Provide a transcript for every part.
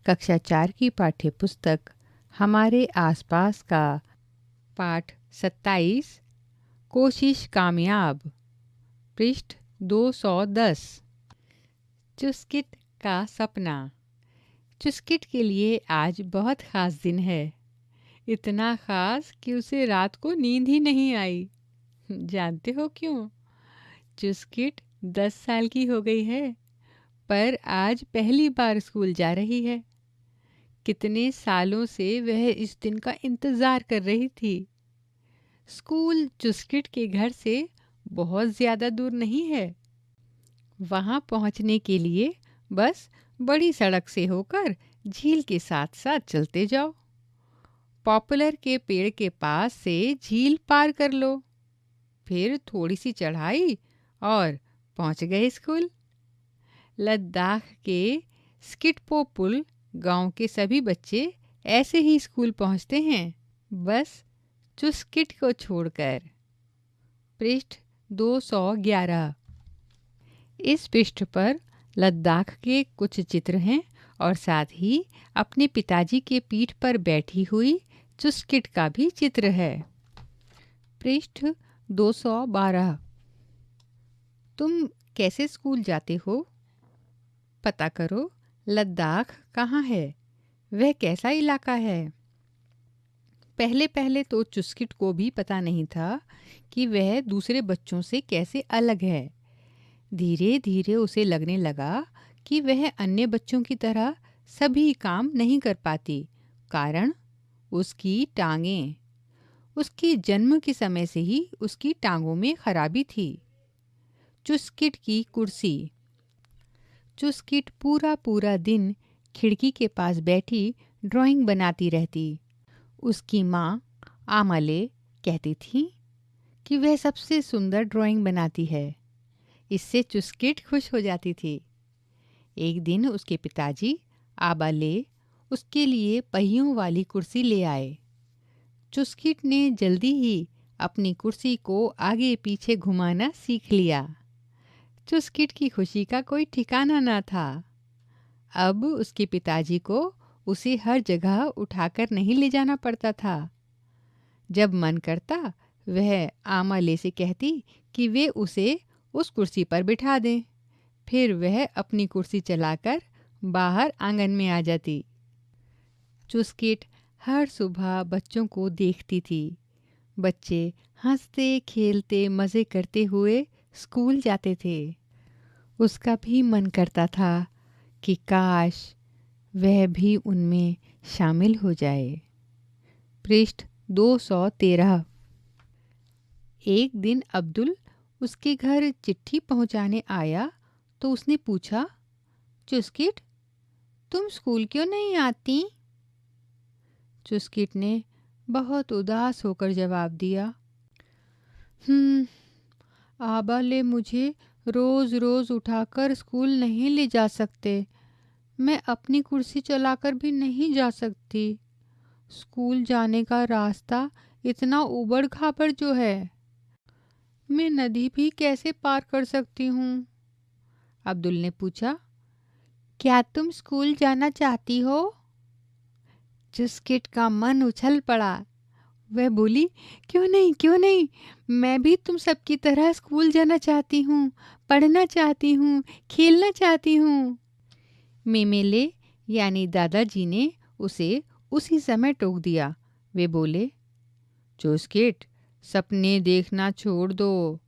कक्षा 4 की पाठ्य पुस्तक हमारे आसपास का पाठ 27 कोशिश कामयाब, पृष्ठ 210। चुस्किट का सपना। चुस्किट के लिए आज बहुत ख़ास दिन है, इतना ख़ास कि उसे रात को नींद ही नहीं आई। जानते हो क्यों? चुस्किट 10 साल की हो गई है, पर आज पहली बार स्कूल जा रही है। कितने सालों से वह इस दिन का इंतज़ार कर रही थी। स्कूल चुस्किट के घर से बहुत ज़्यादा दूर नहीं है। वहाँ पहुँचने के लिए बस बड़ी सड़क से होकर झील के साथ साथ चलते जाओ। पॉपुलर के पेड़ के पास से झील पार कर लो, फिर थोड़ी सी चढ़ाई और पहुँच गए स्कूल। लद्दाख के स्किटपो पुल गांव के सभी बच्चे ऐसे ही स्कूल पहुँचते हैं, बस चुस्किट को छोड़कर। पृष्ठ 211। इस पृष्ठ पर लद्दाख के कुछ चित्र हैं और साथ ही अपने पिताजी के पीठ पर बैठी हुई चुस्किट का भी चित्र है। पृष्ठ 212। तुम कैसे स्कूल जाते हो? पता करो लद्दाख कहाँ है, वह कैसा इलाका है। पहले पहले तो चुस्किट को भी पता नहीं था कि वह दूसरे बच्चों से कैसे अलग है। धीरे धीरे उसे लगने लगा कि वह अन्य बच्चों की तरह सभी काम नहीं कर पाती, कारण उसकी टांगें। उसके जन्म के समय से ही उसकी टांगों में खराबी थी। चुस्किट की कुर्सी। चुस्किट पूरा पूरा दिन खिड़की के पास बैठी ड्राइंग बनाती रहती। उसकी माँ आमले कहती थी कि वह सबसे सुंदर ड्राइंग बनाती है। इससे चुस्किट खुश हो जाती थी। एक दिन उसके पिताजी आबाले उसके लिए पहियों वाली कुर्सी ले आए। चुस्किट ने जल्दी ही अपनी कुर्सी को आगे पीछे घुमाना सीख लिया। चुस्किट की खुशी का कोई ठिकाना न था। अब उसके पिताजी को उसे हर जगह उठाकर नहीं ले जाना पड़ता था। जब मन करता वह आमाले से कहती कि वे उसे उस कुर्सी पर बिठा दें, फिर वह अपनी कुर्सी चलाकर बाहर आंगन में आ जाती। चुस्किट हर सुबह बच्चों को देखती थी। बच्चे हंसते खेलते मज़े करते हुए स्कूल जाते थे। उसका भी मन करता था कि काश वह भी उनमें शामिल हो जाए। पृष्ठ 213। एक दिन अब्दुल उसके घर चिट्ठी पहुंचाने आया तो उसने पूछा, चुस्किट तुम स्कूल क्यों नहीं आती? चुस्किट ने बहुत उदास होकर जवाब दिया, आबाले मुझे रोज़ रोज़ उठाकर स्कूल नहीं ले जा सकते। मैं अपनी कुर्सी चलाकर भी नहीं जा सकती। स्कूल जाने का रास्ता इतना ऊबड़ खाबड़ जो है, मैं नदी भी कैसे पार कर सकती हूँ? अब्दुल ने पूछा, क्या तुम स्कूल जाना चाहती हो? चुस्किट का मन उछल पड़ा। वह बोली, क्यों नहीं क्यों नहीं, मैं भी तुम सबकी तरह स्कूल जाना चाहती हूँ, पढ़ना चाहती हूँ, खेलना चाहती हूँ। मेमेले यानी दादाजी ने उसे उसी समय टोक दिया। वे बोले, चुस्किट सपने देखना छोड़ दो,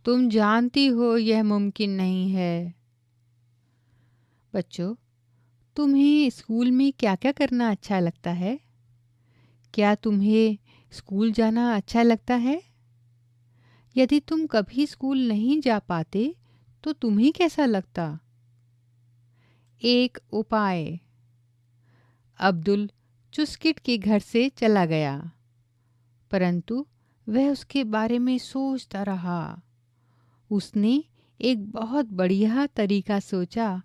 तुम जानती हो यह मुमकिन नहीं है। बच्चों, तुम्हें स्कूल में क्या क्या करना अच्छा लगता है? क्या तुम्हें स्कूल जाना अच्छा लगता है? यदि तुम कभी स्कूल नहीं जा पाते तो तुम्हें कैसा लगता? एक उपाय। अब्दुल चुस्किट के घर से चला गया, परंतु वह उसके बारे में सोचता रहा। उसने एक बहुत बढ़िया तरीका सोचा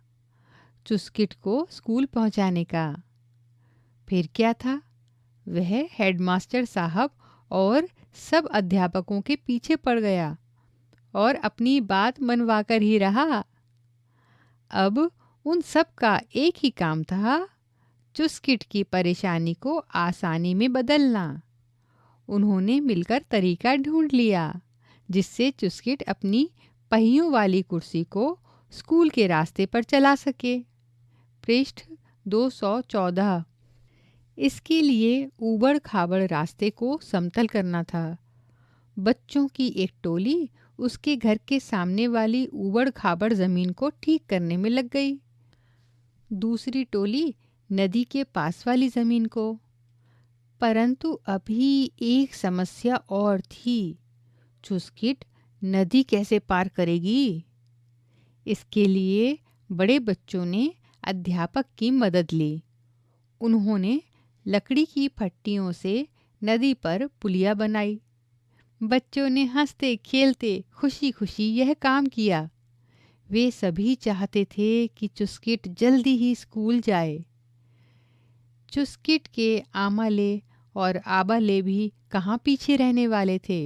चुस्किट को स्कूल पहुंचाने का। फिर क्या था, वह हेडमास्टर साहब और सब अध्यापकों के पीछे पड़ गया और अपनी बात मनवाकर ही रहा। अब उन सब का एक ही काम था, चुस्किट की परेशानी को आसानी में बदलना। उन्होंने मिलकर तरीका ढूंढ लिया जिससे चुस्किट अपनी पहियों वाली कुर्सी को स्कूल के रास्ते पर चला सके। पृष्ठ 214। इसके लिए ऊबड़ खाबड़ रास्ते को समतल करना था। बच्चों की एक टोली उसके घर के सामने वाली ऊबड़ खाबड़ ज़मीन को ठीक करने में लग गई। दूसरी टोली नदी के पास वाली ज़मीन को। परंतु अभी एक समस्या और थी। चुस्किट नदी कैसे पार करेगी? इसके लिए बड़े बच्चों ने अध्यापक की मदद ली। उन्होंने लकड़ी की फट्टियों से नदी पर पुलिया बनाई। बच्चों ने हंसते खेलते खुशी खुशी यह काम किया। वे सभी चाहते थे कि चुस्किट जल्दी ही स्कूल जाए। चुस्किट के आमाले और आबाले भी कहाँ पीछे रहने वाले थे।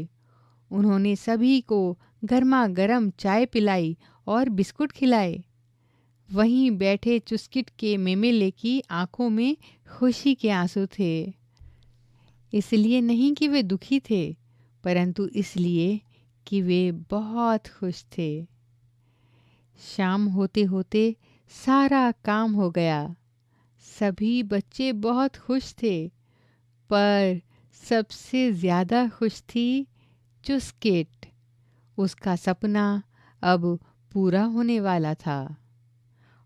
उन्होंने सभी को गर्मा गर्म चाय पिलाई और बिस्कुट खिलाए। वहीं बैठे चुस्किट के मेमेले की आंखों में खुशी के आंसू थे। इसलिए नहीं कि वे दुखी थे, परंतु इसलिए कि वे बहुत खुश थे। शाम होते होते सारा काम हो गया। सभी बच्चे बहुत खुश थे, पर सबसे ज़्यादा खुश थी चुस्किट। उसका सपना अब पूरा होने वाला था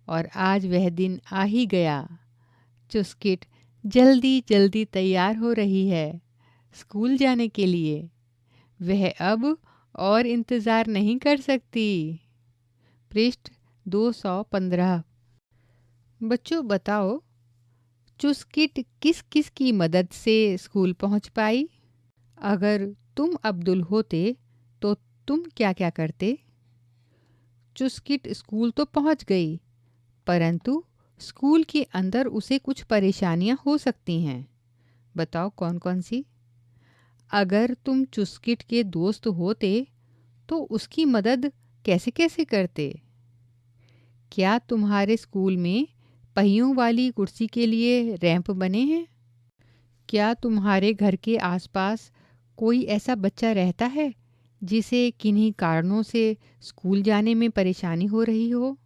और आज वह दिन आ ही गया। चुस्किट जल्दी जल्दी तैयार हो रही है स्कूल जाने के लिए। वह अब और इंतज़ार नहीं कर सकती। पृष्ठ 215। बच्चों बताओ, चुस्किट किस किस की मदद से स्कूल पहुंच पाई? अगर तुम अब्दुल होते तो तुम क्या क्या करते? चुस्किट स्कूल तो पहुंच गई, परंतु स्कूल के अंदर उसे कुछ परेशानियां हो सकती हैं। बताओ कौन कौन सी? अगर तुम चुस्किट के दोस्त होते तो उसकी मदद कैसे कैसे करते? क्या तुम्हारे स्कूल में पहियों वाली कुर्सी के लिए रैंप बने हैं? क्या तुम्हारे घर के आसपास कोई ऐसा बच्चा रहता है जिसे किन्हीं कारणों से स्कूल जाने में परेशानी हो रही हो?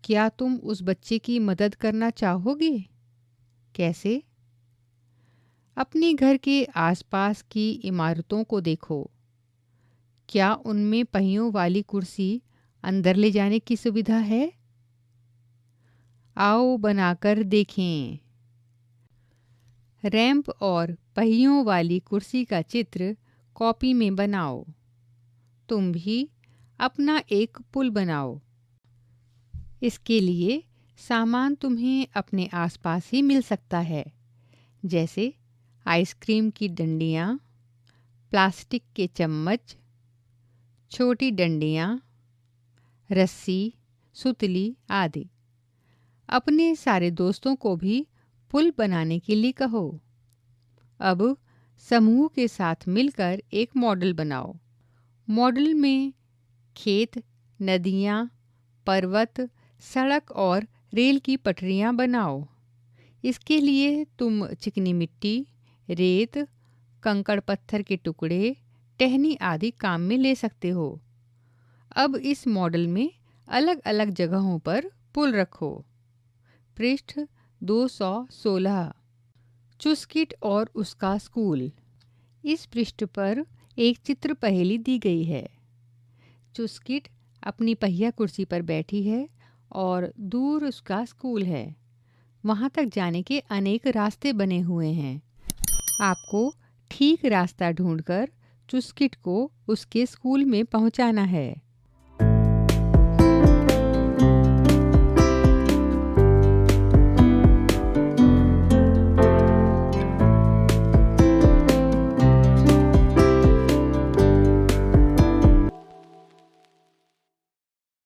क्या तुम उस बच्चे की मदद करना चाहोगे? कैसे? अपने घर के आसपास की इमारतों को देखो। क्या उनमें पहियों वाली कुर्सी अंदर ले जाने की सुविधा है? आओ बनाकर देखें। रैंप और पहियों वाली कुर्सी का चित्र कॉपी में बनाओ। तुम भी अपना एक पुल बनाओ। इसके लिए सामान तुम्हें अपने आसपास ही मिल सकता है, जैसे आइसक्रीम की डंडियाँ, प्लास्टिक के चम्मच, छोटी डंडियाँ, रस्सी, सुतली आदि। अपने सारे दोस्तों को भी पुल बनाने के लिए कहो। अब समूह के साथ मिलकर एक मॉडल बनाओ। मॉडल में खेत, नदियाँ, पर्वत, सड़क और रेल की पटरियाँ बनाओ। इसके लिए तुम चिकनी मिट्टी, रेत, कंकड़ पत्थर के टुकड़े, टहनी आदि काम में ले सकते हो। अब इस मॉडल में अलग अलग जगहों पर पुल रखो। पृष्ठ 216। चुस्किट और उसका स्कूल। इस पृष्ठ पर एक चित्र पहेली दी गई है। चुस्किट अपनी पहिया कुर्सी पर बैठी है और दूर उसका स्कूल है। वहाँ तक जाने के अनेक रास्ते बने हुए हैं। आपको ठीक रास्ता ढूंढकर चुस्किट को उसके स्कूल में पहुँचाना है।